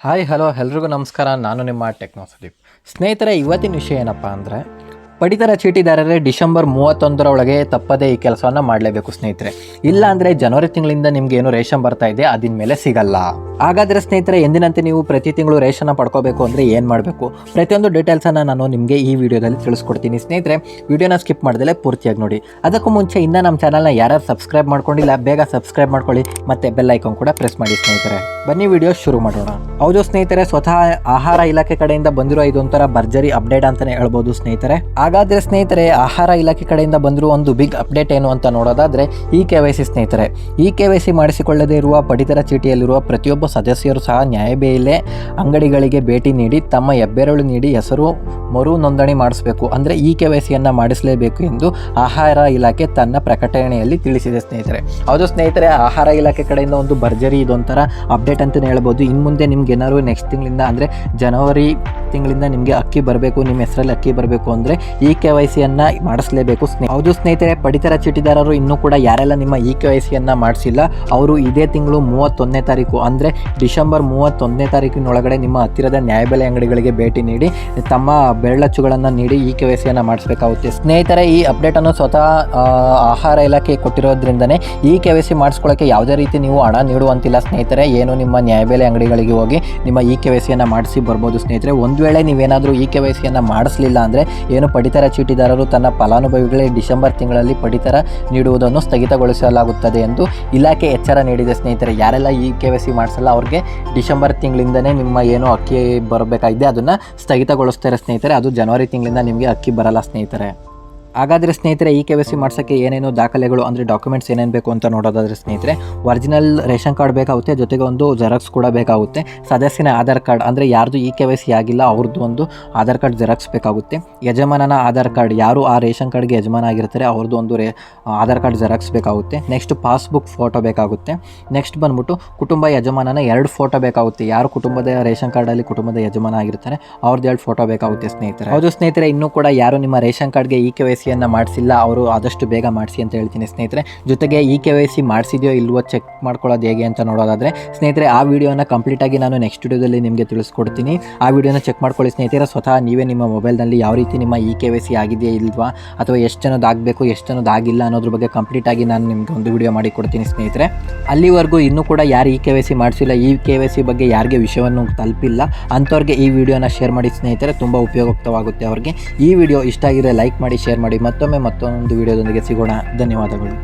Hi hello ಎಲ್ರಿಗೂ ನಮಸ್ಕಾರ. ನಾನು ನಿಮ್ಮ ಟೆಕ್ನೋ ಸುದೀಪ್. ಸ್ನೇಹಿತರೆ, ಇವತ್ತಿನ ವಿಷಯ ಏನಪ್ಪ ಅಂದರೆ, ಪಡಿತರ ಚೀಟಿದಾರರೇ ಡಿಸೆಂಬರ್ 31 ತಪ್ಪದೇ ಈ ಕೆಲಸವನ್ನು ಮಾಡಲೇಬೇಕು ಸ್ನೇಹಿತರೆ. ಇಲ್ಲ ಅಂದರೆ ಜನವರಿ ತಿಂಗಳಿಂದ ನಿಮ್ಗೆ ಏನು ರೇಷನ್ ಬರ್ತಾ ಇದೆ ಅದಿನ ಮೇಲೆ ಸಿಗಲ್ಲ. ಹಾಗಾದರೆ ಸ್ನೇಹಿತರೆ, ಎಂದಿನಂತೆ ನೀವು ಪ್ರತಿ ತಿಂಗಳು ರೇಷನ್ನ ಪಡ್ಕೋಬೇಕು ಅಂದರೆ ಏನು ಮಾಡಬೇಕು, ಪ್ರತಿಯೊಂದು ಡೀಟೇಲ್ಸನ್ನು ನಾನು ನಿಮಗೆ ಈ ವಿಡಿಯೋದಲ್ಲಿ ತಿಳಿಸ್ಕೊಡ್ತೀನಿ. ಸ್ನೇಹಿತರೆ, ವಿಡಿಯೋನ ಸ್ಕಿಪ್ ಮಾಡ್ದಲೇ ಪೂರ್ತಿಯಾಗಿ ನೋಡಿ. ಅದಕ್ಕೂ ಮುಂಚೆ ಇನ್ನೂ ನಮ್ಮ ಚಾನಲ್ನ ಯಾರ್ಯಾರು ಸಬ್ಸ್ಕ್ರೈಬ್ ಮಾಡ್ಕೊಂಡಿಲ್ಲ ಬೇಗ ಸಬ್ಸ್ಕ್ರೈಬ್ ಮಾಡ್ಕೊಳ್ಳಿ, ಮತ್ತು ಬೆಲ್ ಐಕಾನ್ ಕೂಡ ಪ್ರೆಸ್ ಮಾಡಿ. ಸ್ನೇಹಿತರೆ, ಬನ್ನಿ ವಿಡಿಯೋ ಶುರು ಮಾಡೋಣ. ಹೌದು ಸ್ನೇಹಿತರೆ, ಸ್ವತಃ ಆಹಾರ ಇಲಾಖೆ ಕಡೆಯಿಂದ ಬಂದಿರೋ ಇದೊಂಥರ ಭರ್ಜರಿ ಅಪ್ಡೇಟ್ ಅಂತಲೇ ಹೇಳ್ಬೋದು ಸ್ನೇಹಿತರೆ. ಹಾಗಾದರೆ ಸ್ನೇಹಿತರೆ, ಆಹಾರ ಇಲಾಖೆ ಕಡೆಯಿಂದ ಬಂದಿರೋ ಒಂದು ಬಿಗ್ ಅಪ್ಡೇಟ್ ಏನು ಅಂತ ನೋಡೋದಾದರೆ ಈ KYC ಸ್ನೇಹಿತರೆ. ಈ KYC ಮಾಡಿಸಿಕೊಳ್ಳದೇ ಇರುವ ಪಡಿತರ ಚೀಟಿಯಲ್ಲಿರುವ ಪ್ರತಿಯೊಬ್ಬ ಸದಸ್ಯರು ಸಹ ನ್ಯಾಯಬೆಲೆ ಅಂಗಡಿಗಳಿಗೆ ಭೇಟಿ ನೀಡಿ ತಮ್ಮ ಹೆಬ್ಬೆರಳು ನೀಡಿ ಹೆಸರು ಮರು ನೋಂದಣಿ ಮಾಡಿಸಬೇಕು. ಅಂದರೆ ಈ KYCಯನ್ನು ಮಾಡಿಸಲೇಬೇಕು ಎಂದು ಆಹಾರ ಇಲಾಖೆ ತನ್ನ ಪ್ರಕಟಣೆಯಲ್ಲಿ ತಿಳಿಸಿದೆ ಸ್ನೇಹಿತರೆ. ಹೌದು ಸ್ನೇಹಿತರೆ, ಆಹಾರ ಇಲಾಖೆ ಕಡೆಯಿಂದ ಒಂದು ಭರ್ಜರಿ ಇದೊಂಥರ ಅಪ್ಡೇಟ್ ಅಂತಲೇ ಹೇಳ್ಬೋದು. ಇನ್ನು ಮುಂದೆ ನಿಮ್ಗೆ ಏನಾದ್ರು ನೆಕ್ಸ್ಟ್ ತಿಂಗಳಿಂದ ಅಂದರೆ ಜನವರಿ ತಿಂಗಳಿಂದ ನಿಮಗೆ ಅಕ್ಕಿ ಬರಬೇಕು, ನಿಮ್ಮ ಹೆಸರಲ್ಲಿ ಅಕ್ಕಿ ಬರಬೇಕು ಅಂದರೆ ಈ KYCಯನ್ನು ಮಾಡಿಸಲೇಬೇಕು. ಹೌದು ಸ್ನೇಹಿತರೆ, ಪಡಿತರ ಚೀಟಿದಾರರು ಇನ್ನೂ ಕೂಡ ಯಾರೆಲ್ಲ ನಿಮ್ಮ ಈ KYCಯನ್ನು ಮಾಡಿಸಿಲ್ಲ ಅವರು ಇದೇ ತಿಂಗಳು 31ನೇ ತಾರೀಕು ಅಂದರೆ ಡಿಸೆಂಬರ್ 31ನೇ ತಾರೀಕಿನೊಳಗಡೆ ನಿಮ್ಮ ಹತ್ತಿರದ ನ್ಯಾಯಬೆಲೆ ಅಂಗಡಿಗಳಿಗೆ ಭೇಟಿ ನೀಡಿ ತಮ್ಮ ಬೆರಳಚ್ಚುಗಳನ್ನು ನೀಡಿ ಈ KYCಯನ್ನು ಮಾಡಿಸಬೇಕಾಗುತ್ತೆ ಸ್ನೇಹಿತರೆ. ಈ ಅಪ್ಡೇಟನ್ನು ಸ್ವತಃ ಆಹಾರ ಇಲಾಖೆ ಕೊಟ್ಟಿರೋದ್ರಿಂದನೇ ಈ KYC ಮಾಡಿಸ್ಕೊಳ್ಳೋಕ್ಕೆ ಯಾವುದೇ ರೀತಿ ನೀವು ಹಣ ನೀಡುವಂತಿಲ್ಲ ಸ್ನೇಹಿತರೆ. ಏನು ನಿಮ್ಮ ನ್ಯಾಯಬೆಲೆ ಅಂಗಡಿಗಳಿಗೆ ಹೋಗಿ ನಿಮ್ಮ ಈ KYCಯನ್ನು ಮಾಡಿಸಿ ಬರ್ಬೋದು ಸ್ನೇಹಿತರೆ. ಒಂದು ವೇಳೆ ನೀವೇನಾದರೂ ಈ KYCಯನ್ನು ಮಾಡಿಸಲಿಲ್ಲ ಅಂದರೆ ಏನು ಪಡಿತರ ಚೀಟಿದಾರರು ತನ್ನ ಫಲಾನುಭವಿಗಳಿಗೆ ಡಿಸೆಂಬರ್ ತಿಂಗಳಲ್ಲಿ ಪಡಿತರ ನೀಡುವುದನ್ನು ಸ್ಥಗಿತಗೊಳಿಸಲಾಗುತ್ತದೆ ಎಂದು ಇಲಾಖೆ ಎಚ್ಚರ ನೀಡಿದೆ ಸ್ನೇಹಿತರೆ. ಯಾರೆಲ್ಲ ಈ KYC ಮಾಡಿಸಲ್ಲ ಅವ್ರಿಗೆ ಡಿಸೆಂಬರ್ ತಿಂಗಳಿಂದನೇ ನಿಮ್ಮ ಏನು ಅಕ್ಕಿ ಬರಬೇಕಾಗಿದೆ ಅದನ್ನು ಸ್ಥಗಿತಗೊಳಿಸ್ತಾರೆ ಸ್ನೇಹಿತರೆ. ಅದು ಜನವರಿ ತಿಂಗಳಿಂದ ನಿಮಗೆ ಅಕ್ಕಿ ಬರಲ್ಲ ಸ್ನೇಹಿತರೆ. ಹಾಗಾದರೆ ಸ್ನೇಹಿತರೆ, ಈ KYC ಮಾಡಿಸೋಕ್ಕೆ ಏನೇನು ದಾಖಲೆಗಳು ಅಂದರೆ ಡಾಕ್ಯುಮೆಂಟ್ಸ್ ಏನೇನು ಬೇಕು ಅಂತ ನೋಡೋದಾದರೆ ಸ್ನೇಹಿತರೆ, ಒರಿಜಿನಲ್ ರೇಷನ್ ಕಾರ್ಡ್ ಬೇಕಾಗುತ್ತೆ, ಜೊತೆಗೆ ಒಂದು ಜೆರಾಕ್ಸ್ ಕೂಡ ಬೇಕಾಗುತ್ತೆ. ಸದಸ್ಯನ ಆಧಾರ್ ಕಾರ್ಡ್ ಅಂದರೆ ಯಾರ್ದು ಈ KYC ಆಗಿಲ್ಲ ಅವ್ರದ್ದು ಒಂದು ಆಧಾರ್ ಕಾರ್ಡ್ ಜೆರಾಕ್ಸ್ ಬೇಕಾಗುತ್ತೆ. ಯಜಮಾನನ ಆಧಾರ್ ಕಾರ್ಡ್, ಯಾರು ಆ ರೇಷನ್ ಕಾರ್ಡ್ಗೆ ಯಜಮಾನ ಆಗಿರ್ತಾರೆ ಅವ್ರದ್ದು ಒಂದು ಆಧಾರ್ ಕಾರ್ಡ್ ಜೆರಾಕ್ಸ್ ಬೇಕಾಗುತ್ತೆ. ನೆಕ್ಸ್ಟ್ ಪಾಸ್ಬುಕ್ ಫೋಟೋ ಬೇಕಾಗುತ್ತೆ. ನೆಕ್ಸ್ಟ್ ಬಂದ್ಬಿಟ್ಟು ಕುಟುಂಬ ಯಜಮಾನನ 2 ಫೋಟೋ ಬೇಕಾಗುತ್ತೆ. ಯಾರು ಕುಟುಂಬದ ರೇಷನ್ ಕಾರ್ಡಲ್ಲಿ ಕುಟುಂಬದ ಯಜಮಾನ ಆಗಿರ್ತಾರೆ ಅವ್ರದ್ದು 2 ಫೋಟೋ ಬೇಕಾಗುತ್ತೆ ಸ್ನೇಹಿತರೆ. ಹೌದು ಸ್ನೇಹಿತರೆ, ಇನ್ನೂ ಕೂಡ ಯಾರು ನಿಮ್ಮ ರೇಷನ್ ಕಾರ್ಡ್ಗೆ ಈ KYC ಮಾಡಿಸಿಲ್ಲ ಅವರು ಆದಷ್ಟು ಬೇಗ ಮಾಡಿಸಿ ಅಂತ ಹೇಳ್ತೀನಿ ಸ್ನೇಹಿತರೆ. ಜೊತೆಗೆ ಈ KYC ಮಾಡಿಸಿದೆಯೋ ಇಲ್ವೋ ಚೆಕ್ ಮಾಡ್ಕೊಳ್ಳೋದು ಹೇಗೆ ಅಂತ ನೋಡೋದಾದರೆ ಸ್ನೇಹಿತರೆ, ಆ ವಿಡಿಯೋನ ಕಂಪ್ಲೀಟಾಗಿ ನಾನು ನೆಕ್ಸ್ಟ್ ವಿಡಿಯೋದಲ್ಲಿ ನಿಮಗೆ ತಿಳಿಸ್ಕೊಡ್ತೀನಿ. ಆ ವಿಡಿಯೋನ ಚೆಕ್ ಮಾಡ್ಕೊಳ್ಳಿ ಸ್ನೇಹಿತರೆ. ಸ್ವತಃ ನೀವೇ ನಿಮ್ಮ ಮೊಬೈಲ್ನಲ್ಲಿ ಯಾವ ರೀತಿ ನಿಮ್ಮ ಈ KYC ಆಗಿದೆಯಾ ಇಲ್ವಾ ಅಥವಾ ಎಷ್ಟು ಜನದ್ದು ಆಗಬೇಕು ಎಷ್ಟು ಜನದ್ದು ಆಗಿಲ್ಲ ಅನ್ನೋದ್ರ ಬಗ್ಗೆ ಕಂಪ್ಲೀಟಾಗಿ ನಾನು ನಿಮಗೆ ಒಂದು ವಿಡಿಯೋ ಮಾಡಿ ಕೊಡ್ತೀನಿ ಸ್ನೇಹಿತರೆ. ಅಲ್ಲಿವರೆಗೂ ಇನ್ನೂ ಕೂಡ ಯಾರು ಈ KYC ಮಾಡಿಸಿಲ್ಲ, ಈ KYC ಬಗ್ಗೆ ಯಾರಿಗೆ ವಿಷಯವನ್ನು ತಲುಪಿಲ್ಲ ಅಂಥವ್ರಿಗೆ ಈ ವಿಡಿಯೋನ ಶೇರ್ ಮಾಡಿ ಸ್ನೇಹಿತರೆ. ತುಂಬ ಉಪಯುಕ್ತವಾಗುತ್ತೆ ಅವ್ರಿಗೆ. ಈ ವಿಡಿಯೋ ಇಷ್ಟ ಆಗಿದ್ರೆ ಲೈಕ್ ಮಾಡಿ, ಶೇರ್ ಮಾಡಿ. ಮತ್ತೊಂದು ವಿಡಿಯೋದೊಂದಿಗೆ ಸಿಗೋಣ. ಧನ್ಯವಾದಗಳು.